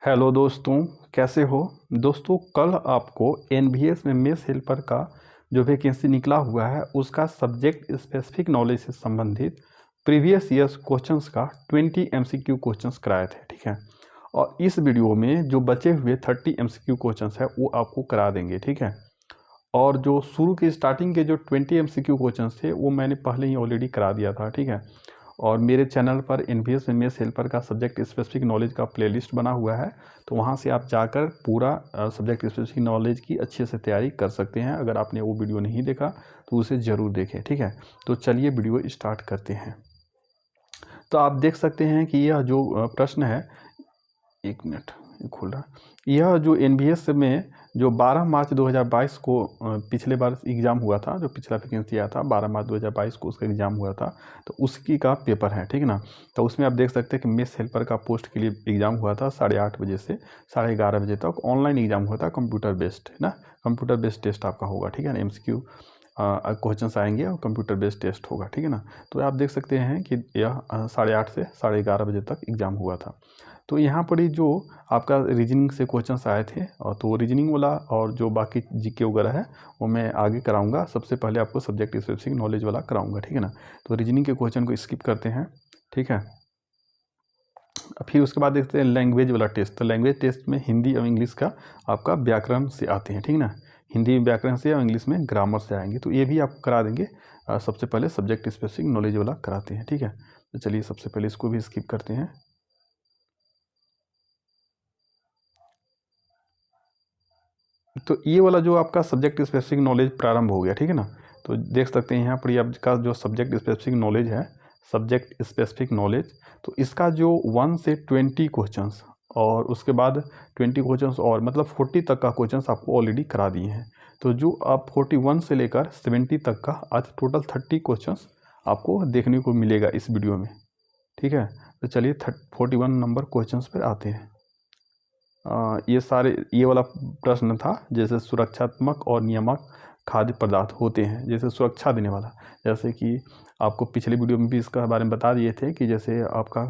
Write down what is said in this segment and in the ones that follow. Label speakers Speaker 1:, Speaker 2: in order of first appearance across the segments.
Speaker 1: Hello दोस्तों, कैसे हो दोस्तों। कल आपको एनवीएस में मेस हेल्पर का जो वैकेंसी निकला हुआ है उसका सब्जेक्ट स्पेसिफिक नॉलेज से संबंधित प्रीवियस ईयर्स क्वेश्चंस का 20 एमसीक्यू क्वेश्चंस कराए थे, ठीक है। और इस वीडियो में जो बचे हुए 30 एमसीक्यू क्वेश्चंस है वो आपको करा देंगे, ठीक है। और जो शुरू के स्टार्टिंग के जो 20 एमसीक्यू क्वेश्चंस थे वो मैंने पहले ही ऑलरेडी करा दिया था, ठीक है। और मेरे चैनल पर एनवीएस एमएस हेल्पर का सब्जेक्ट स्पेसिफिक नॉलेज का प्लेलिस्ट बना हुआ है, तो वहाँ से आप जाकर पूरा सब्जेक्ट स्पेसिफिक नॉलेज की अच्छे से तैयारी कर सकते हैं। अगर आपने वो वीडियो नहीं देखा तो उसे ज़रूर देखें, ठीक है। तो चलिए वीडियो स्टार्ट करते हैं। तो आप देख सकते हैं कि यह जो प्रश्न है, एक मिनट खोल रहा, यह जो एनवीएस में जो 12 मार्च 2022 को पिछले बार एग्ज़ाम हुआ था, जो पिछला वैकेंसी आया था 12 मार्च 2022 को उसका एग्ज़ाम हुआ था, तो उसकी का पेपर है, ठीक है ना। तो उसमें आप देख सकते हैं कि मेस हेल्पर का पोस्ट के लिए एग्ज़ाम हुआ था 8:30 बजे से 11:30 बजे तक। ऑनलाइन एग्ज़ाम हुआ था, कंप्यूटर बेस्ड है ना, कंप्यूटर बेस्ड टेस्ट आपका होगा, ठीक है ना। एमसीक्यू क्वेश्चंस आएंगे और कंप्यूटर बेस्ड टेस्ट होगा, ठीक है ना। तो आप देख सकते हैं कि यह 8:30 से 11:30 बजे तक एग्ज़ाम हुआ था। तो यहाँ पर ही जो आपका रीजनिंग से क्वेश्चंस आए थे, और तो रीजनिंग वाला और जो बाकी जीके वगैरह है वो मैं आगे कराऊंगा। सबसे पहले आपको सब्जेक्ट स्पेसिफिक नॉलेज वाला कराऊंगा, ठीक है ना। तो रीजनिंग के क्वेश्चन को स्किप करते हैं, ठीक है। फिर उसके बाद देखते हैं लैंग्वेज वाला टेस्ट। तो लैंग्वेज टेस्ट में हिंदी और इंग्लिश का आपका व्याकरण से आते हैं, ठीक है ना। हिंदी में व्याकरण से और इंग्लिश में ग्रामर से आएंगे, तो ये भी आप करा देंगे। सबसे पहले सब्जेक्ट स्पेसिफिक नॉलेज वाला कराते हैं, ठीक है। तो चलिए सबसे पहले इसको भी स्किप करते हैं। तो ये वाला जो आपका सब्जेक्ट स्पेसिफिक नॉलेज प्रारंभ हो गया, ठीक है ना। तो देख सकते हैं यहाँ पर आपका जो सब्जेक्ट स्पेसिफिक नॉलेज है, सब्जेक्ट स्पेसिफिक नॉलेज, तो इसका जो 1 से 20 क्वेश्चंस और उसके बाद 20 क्वेश्चंस और मतलब 40 तक का क्वेश्चंस आपको ऑलरेडी करा दिए हैं। तो जो आप 41 से लेकर 70 तक का आज टोटल 30 क्वेश्चंस आपको देखने को मिलेगा इस वीडियो में, ठीक है। तो चलिए 41 नंबर क्वेश्चंस पर आते हैं। ये सारे ये वाला प्रश्न था, जैसे सुरक्षात्मक और नियामक खाद्य पदार्थ होते हैं, जैसे सुरक्षा देने वाला, जैसे कि आपको पिछले वीडियो में भी इसका बारे में बता दिए थे कि जैसे आपका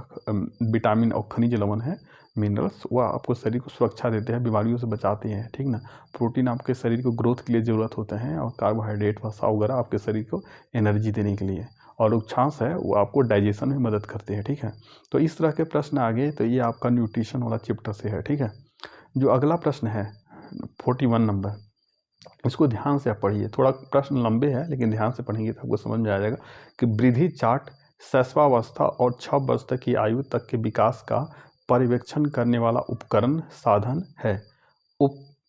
Speaker 1: विटामिन और खनिज लवण है, मिनरल्स, वह आपको शरीर को सुरक्षा देते हैं, बीमारियों से बचाते हैं, ठीक ना। प्रोटीन आपके शरीर को ग्रोथ के लिए ज़रूरत होते हैं, और कार्बोहाइड्रेट वसा वगैरह आपके शरीर को एनर्जी देने के लिए, और उच्छांस है वो आपको डाइजेशन में मदद करते हैं, ठीक है। तो इस तरह के प्रश्न आगे, तो ये आपका न्यूट्रिशन वाला चैप्टर से है, ठीक है। जो अगला प्रश्न है 41 नंबर, इसको ध्यान से आप पढ़िए। थोड़ा प्रश्न लंबे है लेकिन ध्यान से पढ़ेंगे तो आपको समझ में आ जाएगा कि वृद्धि चार्ट शैशवावस्था और 6 वर्ष तक की आयु तक के विकास का पर्यवेक्षण करने वाला उपकरण साधन है।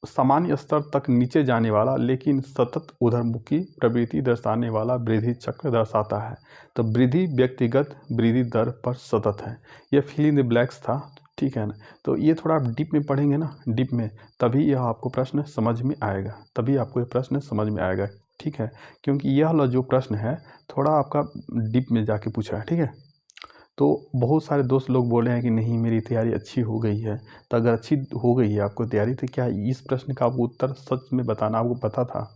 Speaker 1: सामान्य स्तर तक नीचे जाने वाला लेकिन सतत उधरमुखी प्रवृत्ति दर्शाने वाला वृद्धि चक्र दर्शाता है। तो वृद्धि व्यक्तिगत वृद्धि दर पर सतत है। यह फिल इन द ब्लैक्स था, ठीक है ना। तो ये थोड़ा आप डीप में पढ़ेंगे ना, डीप में, तभी यह आपको प्रश्न समझ में आएगा, तभी आपको ये प्रश्न समझ में आएगा, ठीक है। क्योंकि यह वाला जो प्रश्न है थोड़ा आपका डीप में जाके पूछा है, ठीक है। तो बहुत सारे दोस्त लोग बोले हैं कि नहीं मेरी तैयारी अच्छी हो गई है। तो अगर अच्छी हो गई है आपको तैयारी, तो क्या इस प्रश्न का आपको उत्तर सच में बताना आपको पता था?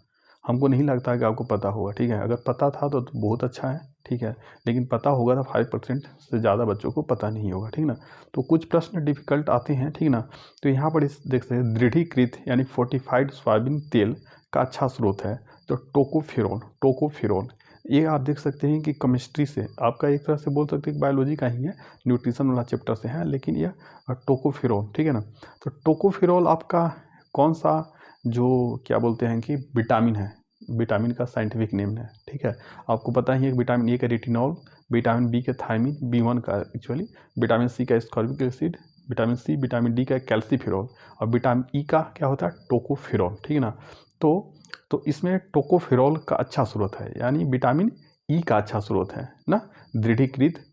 Speaker 1: हमको नहीं लगता कि आपको पता होगा, ठीक है। अगर पता था तो बहुत अच्छा है, ठीक है। लेकिन पता होगा तो 5% से ज़्यादा बच्चों को पता नहीं होगा, ठीक ना। तो कुछ प्रश्न डिफिकल्ट आते हैं, ठीक ना। तो यहाँ पर इस देख सकते हैं दृढ़ीकृत यानी फोर्टिफाइड सोयाबीन तेल का अच्छा स्रोत है तो टोकोफेरोल। ये आप देख सकते हैं कि केमिस्ट्री से आपका एक तरह से बोल सकते हैं बायोलॉजी का ही है, न्यूट्रिशन वाला चैप्टर से है, लेकिन यह टोकोफेरोल, ठीक है ना। तो टोकोफेरोल आपका कौन सा जो क्या बोलते हैं कि विटामिन है, विटामिन का साइंटिफिक नेम है, ठीक है। आपको पता ही है कि विटामिन ए का रेटिनॉल, विटामिन बी का थायमिन, B1 का एक्चुअली, विटामिन सी का ascorbic acid, vitamin C, vitamin D का कैल्सीफेरोल, और विटामिन ई का क्या होता है टोकोफेरोल, ठीक है ना। तो इसमें टोकोफेरोल का अच्छा स्रोत है, यानी विटामिन ई का अच्छा स्रोत है ना। दृढ़ीकृत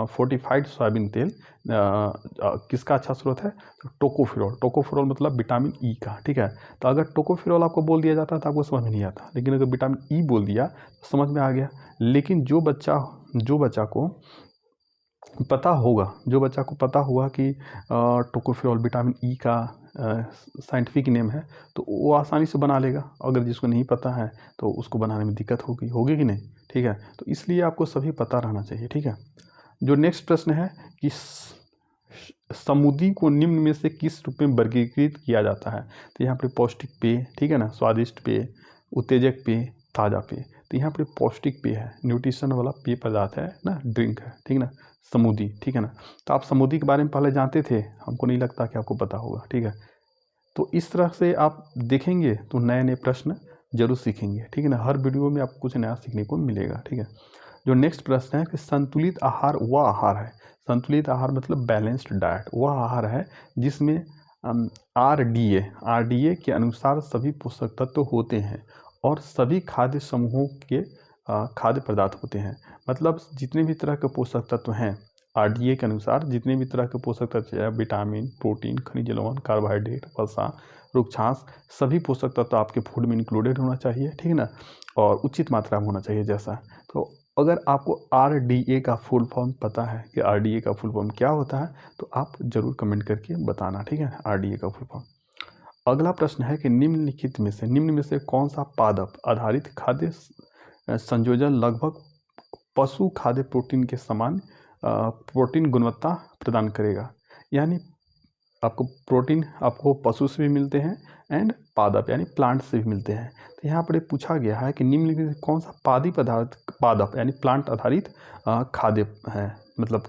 Speaker 1: फोर्टिफाइड सोयाबीन तेल किसका अच्छा स्रोत है? तो टोकोफेरोल मतलब विटामिन ई का, ठीक है। तो अगर टोकोफेरोल आपको बोल दिया जाता तो आपको समझ में नहीं आता, लेकिन अगर विटामिन ई बोल दिया तो समझ में आ गया। लेकिन जो बच्चा को पता होगा, जो बच्चा को पता होगा कि टोकोफेरोल विटामिन ई का साइंटिफिक नेम है, तो वो आसानी से बना लेगा। अगर जिसको नहीं पता है तो उसको बनाने में दिक्कत होगी कि नहीं, ठीक है। तो इसलिए आपको सभी पता रहना चाहिए, ठीक है। जो नेक्स्ट प्रश्न है कि समुद्री को निम्न में से किस रूप में वर्गीकृत किया जाता है? तो यहाँ पर पौष्टिक पेय, ठीक है ना, स्वादिष्ट पेय, उत्तेजक पेय, ताज़ा पेय। तो यहाँ पर पौष्टिक पेय है, न्यूट्रिशन वाला पेय पदार्थ है ना, ड्रिंक है, ठीक है ना, समुद्री, ठीक है ना। तो आप समुद्री के बारे में पहले जानते थे, हमको नहीं लगता कि आपको पता होगा, ठीक है। तो इस तरह से आप देखेंगे तो नए नए प्रश्न जरूर सीखेंगे, ठीक है ना। हर वीडियो में आपको कुछ नया सीखने को मिलेगा, ठीक है। जो नेक्स्ट प्रश्न है कि संतुलित आहार वह आहार है, संतुलित आहार मतलब बैलेंस्ड डाइट, वह आहार है जिसमें आरडीए के अनुसार सभी पोषक तत्व होते हैं और सभी खाद्य समूहों के खाद्य पदार्थ होते हैं। मतलब जितने भी तरह के पोषक तत्व हैं, आरडीए के अनुसार जितने भी तरह के पोषक तत्व है, विटामिन, प्रोटीन, खनिज लवण, कार्बोहाइड्रेट, वसा, रुक्षांश, सभी पोषक तत्व आपके फूड में इंक्लूडेड होना चाहिए, ठीक है ना, और उचित मात्रा में होना चाहिए जैसा। तो अगर आपको आरडीए का फुल फॉर्म पता है कि आरडीए का फुल फॉर्म क्या होता है, तो आप जरूर कमेंट करके बताना, ठीक है, आरडीए का फुल फॉर्म। अगला प्रश्न है कि निम्न में से कौन सा पादप आधारित खाद्य संयोजन लगभग पशु खाद्य प्रोटीन के समान प्रोटीन गुणवत्ता प्रदान करेगा? यानी आपको प्रोटीन आपको पशु से भी मिलते हैं एंड पादप यानी प्लांट से भी मिलते हैं। तो यहाँ पर पूछा गया है कि निम्नलिखित में से कौन सा पादप यानी प्लांट आधारित खाद्य है, मतलब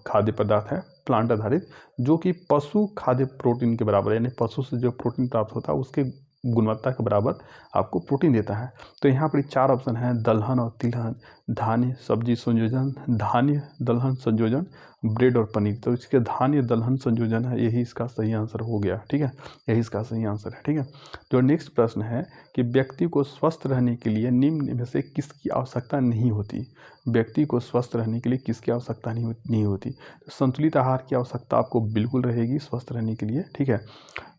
Speaker 1: खाद्य पदार्थ है प्लांट आधारित, जो कि पशु खाद्य प्रोटीन के बराबर, यानी पशु से जो प्रोटीन प्राप्त होता है उसके गुणवत्ता के बराबर आपको प्रोटीन देता है। तो यहाँ पर 4 ऑप्शन है, दलहन और तिलहन, धान्य सब्जी संयोजन, धान्य दलहन संयोजन, ब्रेड और पनीर। तो इसके धान्य दलहन संयोजन है, यही इसका सही आंसर हो गया, ठीक है, यही इसका सही आंसर है, ठीक है। जो नेक्स्ट प्रश्न है कि व्यक्ति को स्वस्थ रहने के लिए निम्न में से किसकी आवश्यकता नहीं होती? व्यक्ति को स्वस्थ रहने के लिए किसकी आवश्यकता नहीं होती? तो संतुलित आहार की आवश्यकता आपको बिल्कुल रहेगी स्वस्थ रहने के लिए, ठीक है।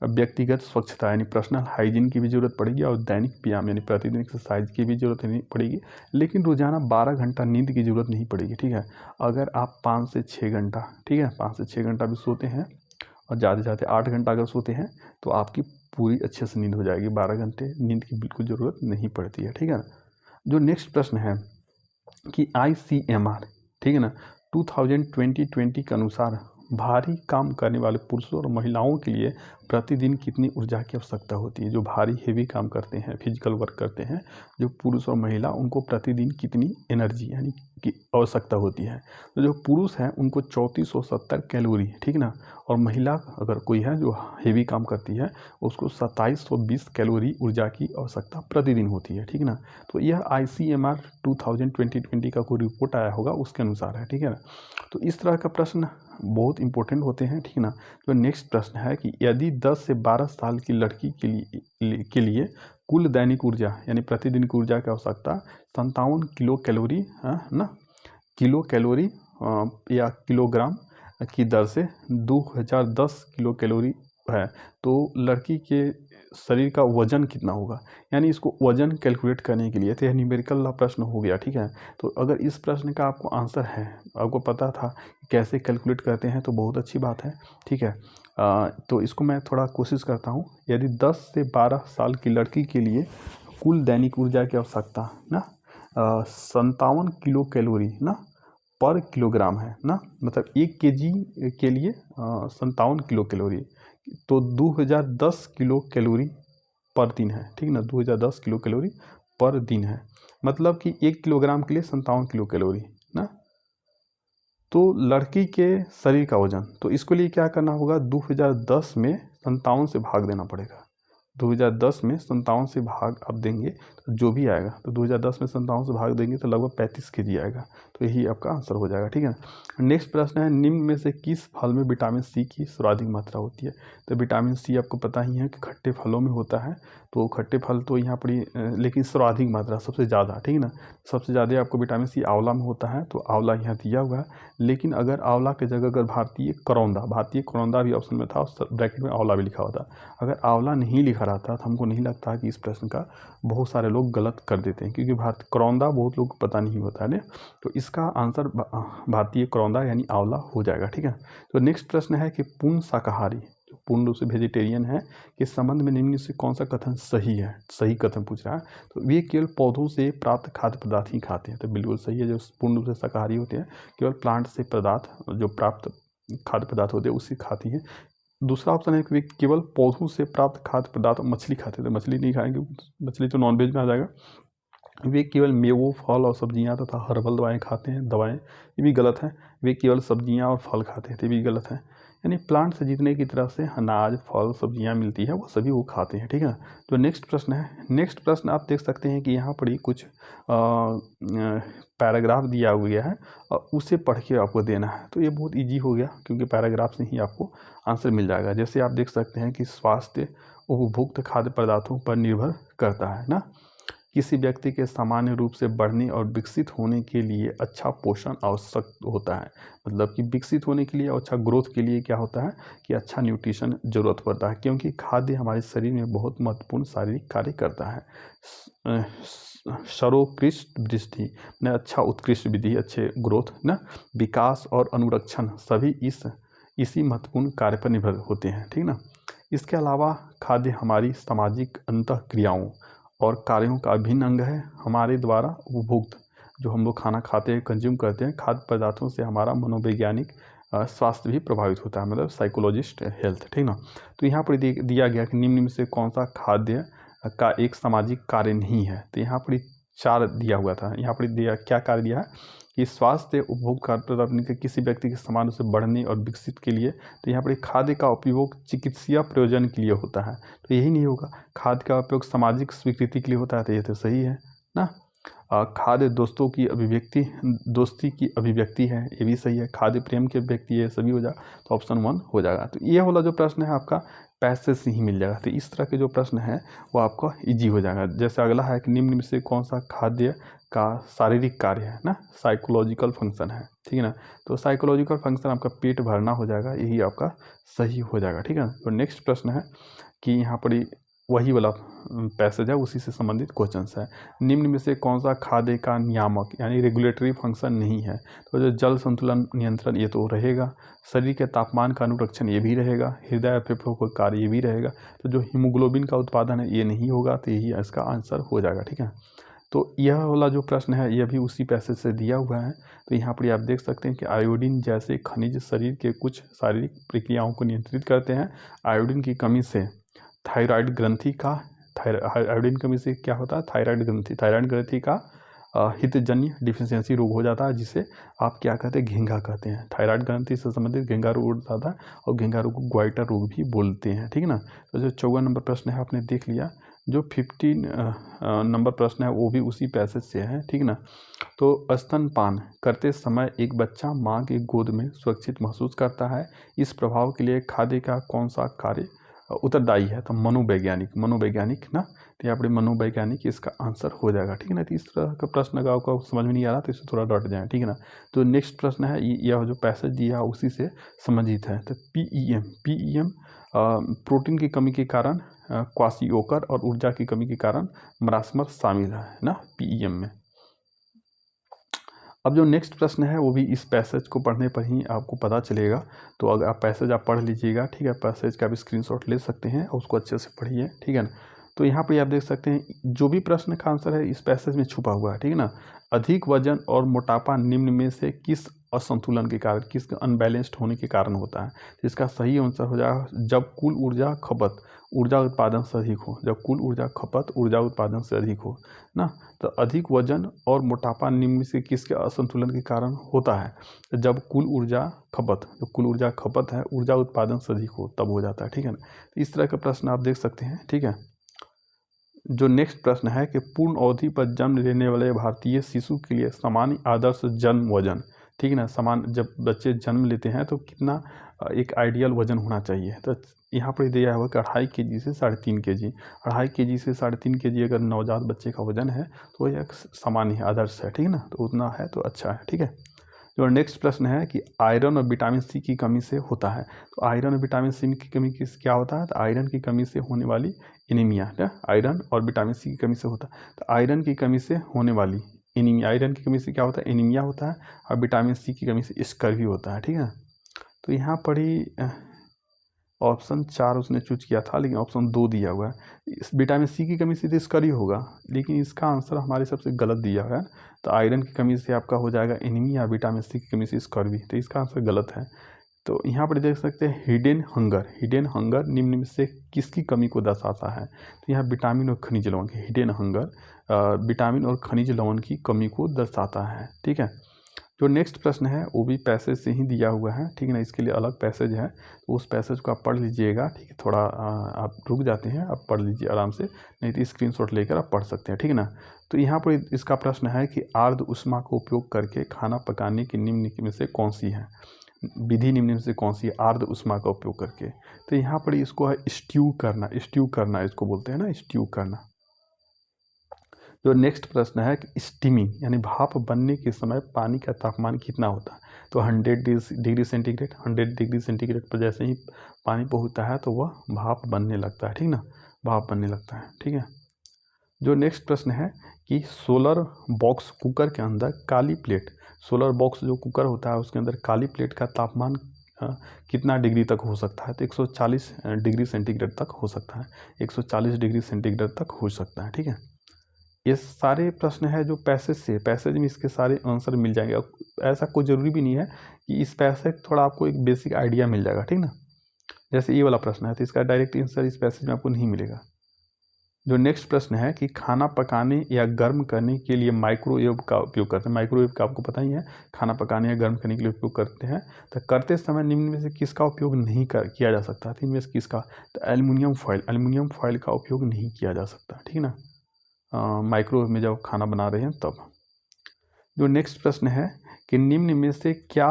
Speaker 1: व्यक्तिगत स्वच्छता यानी पर्सनल हाइजीन की भी जरूरत पड़ेगी और दैनिक व्यायाम यानी प्रतिदिन एक्सरसाइज की भी जरूरत नहीं पड़ेगी, लेकिन रोजाना 12 घंटा नींद की जरूरत नहीं पड़ेगी, ठीक है। अगर आप 5 से 6 घंटा, ठीक है, 5 से 6 घंटा भी सोते हैं और ज़्यादा से ज़्यादा 8 घंटा अगर सोते हैं तो आपकी पूरी अच्छे से नींद हो जाएगी, 12 घंटे नींद की बिल्कुल ज़रूरत नहीं पड़ती है, ठीक है ना। जो नेक्स्ट प्रश्न है कि ICMR, ठीक है ना, 2020 के अनुसार भारी काम करने वाले पुरुषों और महिलाओं के लिए प्रतिदिन कितनी ऊर्जा की आवश्यकता होती है? जो भारी हेवी काम करते हैं, फिजिकल वर्क करते हैं, जो पुरुष और महिला, उनको प्रतिदिन कितनी एनर्जी यानी कि आवश्यकता होती है? तो जो पुरुष हैं उनको 3470 कैलोरी, ठीक ना, और महिला अगर कोई है जो हेवी काम करती है उसको 2720 कैलोरी ऊर्जा की आवश्यकता प्रतिदिन होती है, ठीक ना। तो यह ICMR 2020 का कोई रिपोर्ट आया होगा उसके अनुसार है, ठीक है ना। तो इस तरह का प्रश्न बहुत इंपॉर्टेंट होते हैं, ठीक ना। जो नेक्स्ट प्रश्न है कि यदि 10 से 12 साल की लड़की के लिए कुल दैनिक ऊर्जा यानी प्रतिदिन की ऊर्जा की आवश्यकता 57 किलो कैलोरी ना, किलो कैलोरी या किलोग्राम की दर से 2010 किलो कैलोरी है, तो लड़की के शरीर का वजन कितना होगा? यानी इसको वजन कैलकुलेट करने के लिए, तो यह न्यूमेरिकल वाला प्रश्न हो गया, ठीक है। तो अगर इस प्रश्न का आपको आंसर है, आपको पता था कैसे कैलकुलेट करते हैं, तो बहुत अच्छी बात है, ठीक है। तो इसको मैं थोड़ा कोशिश करता हूँ। यदि 10 से 12 साल की लड़की के लिए कुल दैनिक ऊर्जा की आवश्यकता ना 57 किलो कैलोरी ना पर किलोग्राम है ना, मतलब 1 केजी के लिए 57 किलो कैलोरी, तो 2010 किलो कैलोरी पर दिन है, ठीक ना, 2010 किलो कैलोरी पर दिन है, मतलब कि 1 किलोग्राम के लिए 57 किलो कैलोरी ना। तो लड़की के शरीर का वजन, तो इसके लिए क्या करना होगा, 2010 में 57 से भाग देना पड़ेगा। 2010 में 57 से भाग आप देंगे तो जो भी आएगा, तो 2010 में 57 से भाग देंगे तो लगभग 35 केजी आएगा, तो यही आपका आंसर हो जाएगा, ठीक है। नेक्स्ट प्रश्न है, निम्न में से किस फल में विटामिन सी की सर्वाधिक मात्रा होती है? तो विटामिन सी आपको पता ही है कि खट्टे फलों में होता है, तो खट्टे फल तो यहाँ पर, लेकिन सर्वाधिक मात्रा सबसे ज़्यादा, ठीक है ना, सबसे ज़्यादा आपको विटामिन सी आंवला में होता है, तो आंवला यहाँ दिया हुआ है। लेकिन अगर आंवला की जगह अगर भारतीय करौंदा भी ऑप्शन में था, उस ब्रैकेट में आंवला भी लिखा हुआ था, अगर आंवला नहीं लिखा रहता तो हमको नहीं लगता कि इस प्रश्न का बहुत सारे लोग गलत कर देते हैं, क्योंकि करौंदा बहुत लोग को पता नहीं होता है ना, तो इसका आंसर भारतीय करौंदा यानी आंवला हो जाएगा, ठीक है। तो नेक्स्ट प्रश्न है कि पूर्ण शाकाहारी जो पूर्ण रूप से वेजिटेरियन है के संबंध में निम्न से कौन सा कथन सही है? सही कथन पूछ रहा है, तो वे केवल पौधों से प्राप्त खाद्य पदार्थ ही खाते हैं, तो बिल्कुल सही है। जो पूर्ण रूप से शाकाहारी होते हैं केवल प्लांट से पदार्थ जो प्राप्त खाद्य पदार्थ होते हैं उसी खाती हैं। दूसरा ऑप्शन है कि वे केवल पौधों से प्राप्त खाद्य पदार्थ, मछली खाते थे, मछली नहीं खाएंगे, मछली तो नॉनवेज में आ जाएगा। वे केवल मेवों, फल और सब्जियां तथा हर्बल दवाएं खाते हैं, दवाएं, ये भी गलत है। वे केवल सब्जियां और फल खाते हैं, ये भी गलत है। यानी प्लांट से जितने की तरह से अनाज, फल, सब्जियां मिलती है वो सभी वो खाते हैं, ठीक है। तो नेक्स्ट प्रश्न है, नेक्स्ट प्रश्न आप देख सकते हैं कि यहाँ पर ही कुछ पैराग्राफ दिया हुआ है और उसे पढ़ के आपको देना है। तो ये बहुत ईजी हो गया क्योंकि पैराग्राफ से ही आपको आंसर मिल जाएगा। जैसे आप देख सकते हैं कि स्वास्थ्य उपभोक्त खाद्य पदार्थों पर निर्भर करता है ना। किसी व्यक्ति के सामान्य रूप से बढ़ने और विकसित होने के लिए अच्छा पोषण आवश्यक होता है। मतलब कि विकसित होने के लिए और अच्छा ग्रोथ के लिए क्या होता है कि अच्छा न्यूट्रिशन जरूरत पड़ता है, क्योंकि खाद्य हमारे शरीर में बहुत महत्वपूर्ण शारीरिक कार्य करता है। सर्वोत्कृष्ट वृद्धि न, अच्छा उत्कृष्ट वृद्धि, अच्छे ग्रोथ ना, विकास और अनुरक्षण सभी इसी महत्वपूर्ण कार्य पर निर्भर होते हैं, ठीक ना। इसके अलावा खाद्य हमारी सामाजिक अंतःक्रियाओं और कार्यों का अभिन्न अंग है। हमारे द्वारा उपभोक्त जो हम लोग खाना खाते हैं, कंज्यूम करते हैं, खाद्य पदार्थों से हमारा मनोवैज्ञानिक स्वास्थ्य भी प्रभावित होता है, मतलब साइकोलॉजिस्ट हेल्थ, ठीक ना। तो यहाँ पर दिया गया कि निम्न में से कौन सा खाद्य का एक सामाजिक कार्य नहीं है। तो यहाँ पर 4 दिया हुआ था। यहाँ पर दिया क्या कार्य दिया है कि स्वास्थ्य उपभोग खाद्य किसी व्यक्ति के समान से बढ़ने और विकसित के लिए। तो यहाँ पर खाद्य का उपयोग चिकित्सीय प्रयोजन के लिए होता है, तो यही नहीं होगा। खाद्य का उपयोग सामाजिक स्वीकृति के लिए होता है, तो ये तो सही है ना। खाद्य दोस्तों की अभिव्यक्ति, दोस्ती की अभिव्यक्ति है, ये भी सही है। खाद्य प्रेम की अभिव्यक्ति है, सभी हो जाएगा, तो ऑप्शन 1 हो जाएगा। तो ये वाला जो प्रश्न है आपका पैसेज से ही मिल जाएगा। तो इस तरह के जो प्रश्न है वो आपका इजी हो जाएगा। जैसे अगला है कि निम्न में से कौन सा खाद्य का शारीरिक कार्य है ना, साइकोलॉजिकल फंक्शन है, ठीक है ना। तो साइकोलॉजिकल फंक्शन आपका पेट भरना हो जाएगा, यही आपका सही हो जाएगा, ठीक है। तो नेक्स्ट प्रश्न है कि यहाँ पर वही वाला पैसेज है, उसी से संबंधित क्वेश्चंस है। निम्न में से कौन सा खाद्य का नियामक यानी रेगुलेटरी फंक्शन नहीं है। तो जो जल संतुलन नियंत्रण ये तो रहेगा, शरीर के तापमान का अनुरक्षण ये भी रहेगा, हृदय फेफड़ों का कार्य ये भी रहेगा। तो जो हीमोग्लोबिन का उत्पादन है ये नहीं होगा, तो यही इसका आंसर हो जाएगा, ठीक है। तो यह वाला जो प्रश्न है यह भी उसी पैसेज से दिया हुआ है। तो यहाँ पर आप देख सकते हैं कि आयोडीन जैसे खनिज शरीर के कुछ शारीरिक प्रक्रियाओं को नियंत्रित करते हैं। आयोडीन की कमी से थायराइड ग्रंथि का, आयोडीन कमी से क्या होता है, थायराइड ग्रंथि का हितजन्य डिफिशियंसी रोग हो जाता है, जिसे आप क्या कहते हैं, घेंघा कहते हैं। थायराइड ग्रंथि से संबंधित घेंघा रोग होता है और घेंघा रोग को ग्वाइटर रोग भी बोलते हैं, ठीक है ना। तो जो 54 नंबर प्रश्न है आपने देख लिया। जो 15 नंबर प्रश्न है वो भी उसी पैसेज से है, ठीक ना। तो स्तनपान करते समय एक बच्चा माँ की गोद में सुरक्षित महसूस करता है। इस प्रभाव के लिए खाद्य का कौन सा कार्य उत्तरदायी है। तो मनोवैज्ञानिक ना। तो यहाँ पर मनोवैज्ञानिक इसका आंसर हो जाएगा, ठीक है ना। तो इस तरह का प्रश्न अगर आपको समझ में नहीं आ रहा तो इसे थोड़ा डट जाए, ठीक है ना। तो नेक्स्ट प्रश्न है यह जो पैसेज दिया उसी से संबंधित है। तो पीईएम प्रोटीन की कमी के कारण क्वाशियोकर और ऊर्जा की कमी के कारण मरासमर शामिल है ना पीईएम में। अब जो नेक्स्ट प्रश्न है वो भी इस पैसेज को पढ़ने पर ही आपको पता चलेगा। तो अगर आप पैसेज आप पढ़ लीजिएगा, ठीक है। पैसेज का भी स्क्रीनशॉट ले सकते हैं और उसको अच्छे से पढ़िए, ठीक है ना। तो यहाँ पर आप देख सकते हैं जो भी प्रश्न का आंसर है इस पैसेज में छुपा हुआ है, ठीक है ना। अधिक वजन और मोटापा निम्न में से किस असंतुलन के कारण, किस अनबैलेंस्ड होने के कारण होता है। तो इसका सही आंसर हो जाएगा जब कुल ऊर्जा खपत ऊर्जा उत्पादन से अधिक हो। जब कुल ऊर्जा खपत ऊर्जा उत्पादन से अधिक हो ना। तो अधिक वजन और मोटापा निम्न से किसके असंतुलन के कारण होता है। जब कुल ऊर्जा खपत है ऊर्जा उत्पादन से अधिक हो तब हो जाता है, ठीक है ना। तो इस तरह का प्रश्न आप देख सकते हैं, ठीक है। जो नेक्स्ट प्रश्न है कि पूर्ण अवधि पर जन्म लेने वाले भारतीय शिशु के लिए सामान्य आदर्श जन्म वजन, ठीक है ना। समान जब बच्चे जन्म लेते हैं तो कितना एक आइडियल वजन होना चाहिए। तो यहाँ पर दिया हुआ कि 2.5 kg से 3.5 kg, 2.5 kg से 3.5 kg अगर नवजात बच्चे का वजन है तो यह सामान्य आदर्श है, ठीक है ना। तो उतना है तो अच्छा है, ठीक है। जो नेक्स्ट प्रश्न है कि आयरन और विटामिन सी की कमी से होता है। तो आयरन और विटामिन सी की कमी क्या होता है। तो आयरन की कमी से होने वाली एनीमिया, आयरन और विटामिन सी की कमी से होता है। तो आयरन की कमी से होने वाली एनीमिया, आयरन की कमी से क्या होता है, एनीमिया होता है। और विटामिन सी की कमी से स्कर्वी होता है, ठीक है। तो यहाँ पर ही ऑप्शन 4 उसने चूज किया था, लेकिन ऑप्शन 2 दिया हुआ है। इस विटामिन सी की कमी से तो स्कर्वी होगा, लेकिन इसका आंसर हमारे सबसे गलत दिया हुआ है। तो आयरन की कमी से आपका हो जाएगा एनीमिया, विटामिन सी की कमी से स्कर्वी। तो इसका आंसर गलत है। तो यहाँ पर देख सकते हैं हिडन हंगर निम्न में से किसकी कमी को दर्शाता है। तो यहाँ विटामिन और खनिज लवण की हिडन हंगर विटामिन और खनिज लवण की कमी को दर्शाता है। ठीक है, जो नेक्स्ट प्रश्न है वो भी पैसेज से ही दिया हुआ है, ठीक है ना, इसके लिए अलग पैसेज है, तो उस पैसेज को आप पढ़ लीजिएगा। ठीक है, थोड़ा आप रुक जाते हैं, आप पढ़ लीजिए आराम से, नहीं तो स्क्रीनशॉट लेकर आप पढ़ सकते हैं। ठीक है ना, तो यहाँ पर इसका प्रश्न है कि आर्द्र ऊष्मा का उपयोग करके खाना पकाने की निम्न में से कौन सी है, विधि निम्न में से कौन सी है आर्द्र ऊष्मा का उपयोग करके। तो यहाँ पर इसको है स्ट्यू करना इसको बोलते हैं ना, स्ट्यू करना। जो नेक्स्ट प्रश्न है कि स्टीमिंग यानी भाप बनने के समय पानी का तापमान कितना होता है। तो 100 डिग्री सेंटीग्रेड, 100 डिग्री सेंटीग्रेड पर जैसे ही पानी पहुँचता है तो वह भाप बनने लगता है। ठीक ना, भाप बनने लगता है। ठीक है, जो नेक्स्ट प्रश्न है कि सोलर बॉक्स कुकर के अंदर काली प्लेट, सोलर बॉक्स जो कुकर होता है उसके अंदर काली प्लेट का तापमान कितना डिग्री तक हो सकता है। तो 140 डिग्री सेंटीग्रेड तक हो सकता है, 140 डिग्री सेंटीग्रेड तक हो सकता है। ठीक है, ये सारे प्रश्न है जो पैसेज में इसके सारे आंसर मिल जाएंगे। ऐसा कोई ज़रूरी भी नहीं है कि इस पैसेज थोड़ा आपको एक बेसिक आइडिया मिल जाएगा। ठीक ना, जैसे ये वाला प्रश्न है तो इसका डायरेक्ट आंसर इस पैसेज में आपको नहीं मिलेगा। जो नेक्स्ट प्रश्न है कि खाना पकाने या गर्म करने के लिए माइक्रोवेव का उपयोग करते हैं। माइक्रोवेव का आपको पता ही है, खाना पकाने या गर्म करने के लिए उपयोग करते हैं। तो करते समय निम्न में से किसका उपयोग नहीं किया जा सकता। तो इनमें से किसका, तो एल्युमिनियम फॉइल का उपयोग नहीं किया जा सकता। ठीक है ना, माइक्रोवेव में जब खाना बना रहे हैं तब। जो नेक्स्ट प्रश्न है कि निम्न में से क्या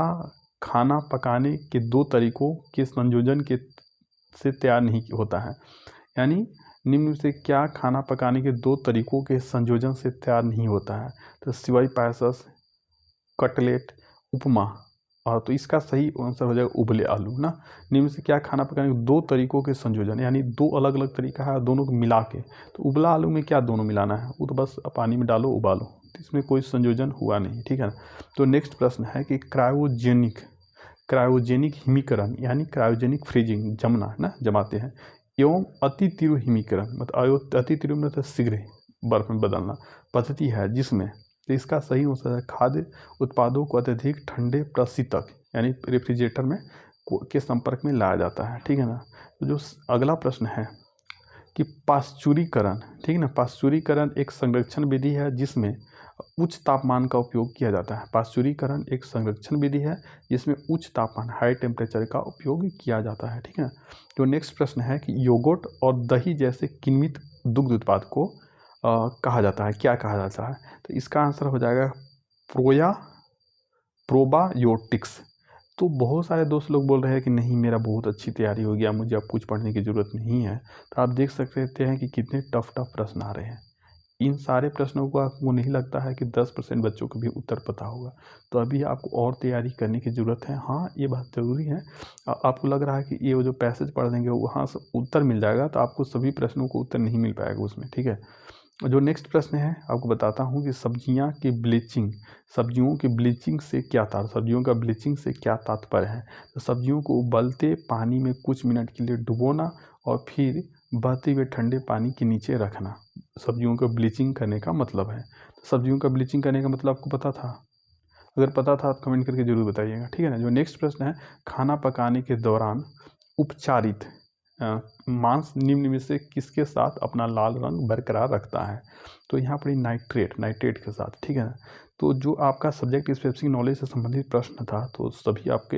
Speaker 1: खाना पकाने के दो तरीकों के संयोजन के से तैयार नहीं होता है। यानी निम्न में से क्या खाना पकाने के दो तरीकों के संयोजन से तैयार नहीं होता है। तो सिवाई पायसस, कटलेट, उपमा। और तो इसका सही आंसर हो जाएगा उबले आलू ना। निम्न से क्या खाना पकाने के दो तरीकों के संयोजन, यानी दो अलग अलग तरीका है दोनों को मिला के। तो उबला आलू में क्या दोनों मिलाना है, वो तो बस पानी में डालो उबालो, तो इसमें कोई संयोजन हुआ नहीं। ठीक है ना, तो नेक्स्ट प्रश्न है कि क्रायोजेनिक हिमीकरण यानी क्रायोजेनिक फ्रीजिंग, जमना है ना, जमाते हैं, एवं अति तीव्र हिमीकरण मतलब अति तीव्र मतलब शीघ्र बर्फ में बदलना पद्धति है जिसमें। तो इसका सही आंसर है खाद्य उत्पादों को अत्यधिक ठंडे प्रशीतक यानी रेफ्रिजरेटर में के संपर्क में लाया जाता है। ठीक है ना, तो जो अगला प्रश्न है कि पाश्चुरीकरण, ठीक है ना, पाश्चुरीकरण एक संरक्षण विधि है जिसमें उच्च तापमान का उपयोग किया जाता है। पाश्चुरीकरण एक संरक्षण विधि है जिसमें उच्च तापमान हाई टेम्परेचर का उपयोग किया जाता है। ठीक है, जो नेक्स्ट प्रश्न है कि योगर्ट और दही जैसे किण्वित दुग्ध उत्पाद को कहा जाता है, क्या कहा जाता है। तो इसका आंसर हो जाएगा प्रोबायोटिक्स। तो बहुत सारे दोस्त लोग बोल रहे हैं कि नहीं मेरा बहुत अच्छी तैयारी हो गया, मुझे अब कुछ पढ़ने की ज़रूरत नहीं है। तो आप देख सकते हैं कि कितने टफ प्रश्न आ रहे हैं। इन सारे प्रश्नों को आपको नहीं लगता है कि 10% बच्चों को भी उत्तर पता होगा। तो अभी आपको और तैयारी करने की ज़रूरत है। हाँ, ये बात ज़रूरी है। आपको लग रहा है कि ये जो पैसेज पढ़ देंगे वहाँ से उत्तर मिल जाएगा, तो आपको सभी प्रश्नों को उत्तर नहीं मिल पाएगा उसमें। ठीक है, जो नेक्स्ट प्रश्न है आपको बताता हूँ कि सब्जियों की ब्लीचिंग से क्या तात्पर्य है। तो सब्जियों को उबलते पानी में कुछ मिनट के लिए डुबोना और फिर बहते हुए ठंडे पानी के नीचे रखना सब्जियों को ब्लीचिंग करने का मतलब है। तो सब्जियों का ब्लीचिंग करने का मतलब आपको पता था? अगर पता था आप कमेंट करके जरूर बताइएगा। ठीक है ना, जो नेक्स्ट प्रश्न है खाना पकाने के दौरान उपचारित मांस निम्न में से किसके साथ अपना लाल रंग बरकरार रखता है। तो यहाँ पर नाइट्रेट के साथ। ठीक है ना, तो जो आपका सब्जेक्ट स्पेसिफिक नॉलेज से संबंधित प्रश्न था तो सभी आपके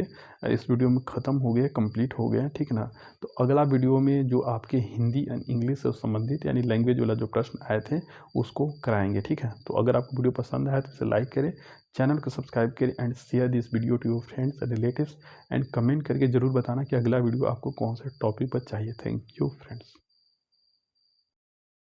Speaker 1: इस वीडियो में ख़त्म हो गए, कंप्लीट हो गए। ठीक है ना, तो अगला वीडियो में जो आपके हिंदी एंड इंग्लिश से संबंधित यानी लैंग्वेज वाला जो प्रश्न आए थे उसको कराएंगे। ठीक है, तो अगर आपको वीडियो पसंद आए तो इसे लाइक करें, चैनल को सब्सक्राइब करें and share this video to your friends and relatives and comment करके ज़रूर बताना कि अगला वीडियो आपको कौन से टॉपिक पर चाहिए। Thank you friends.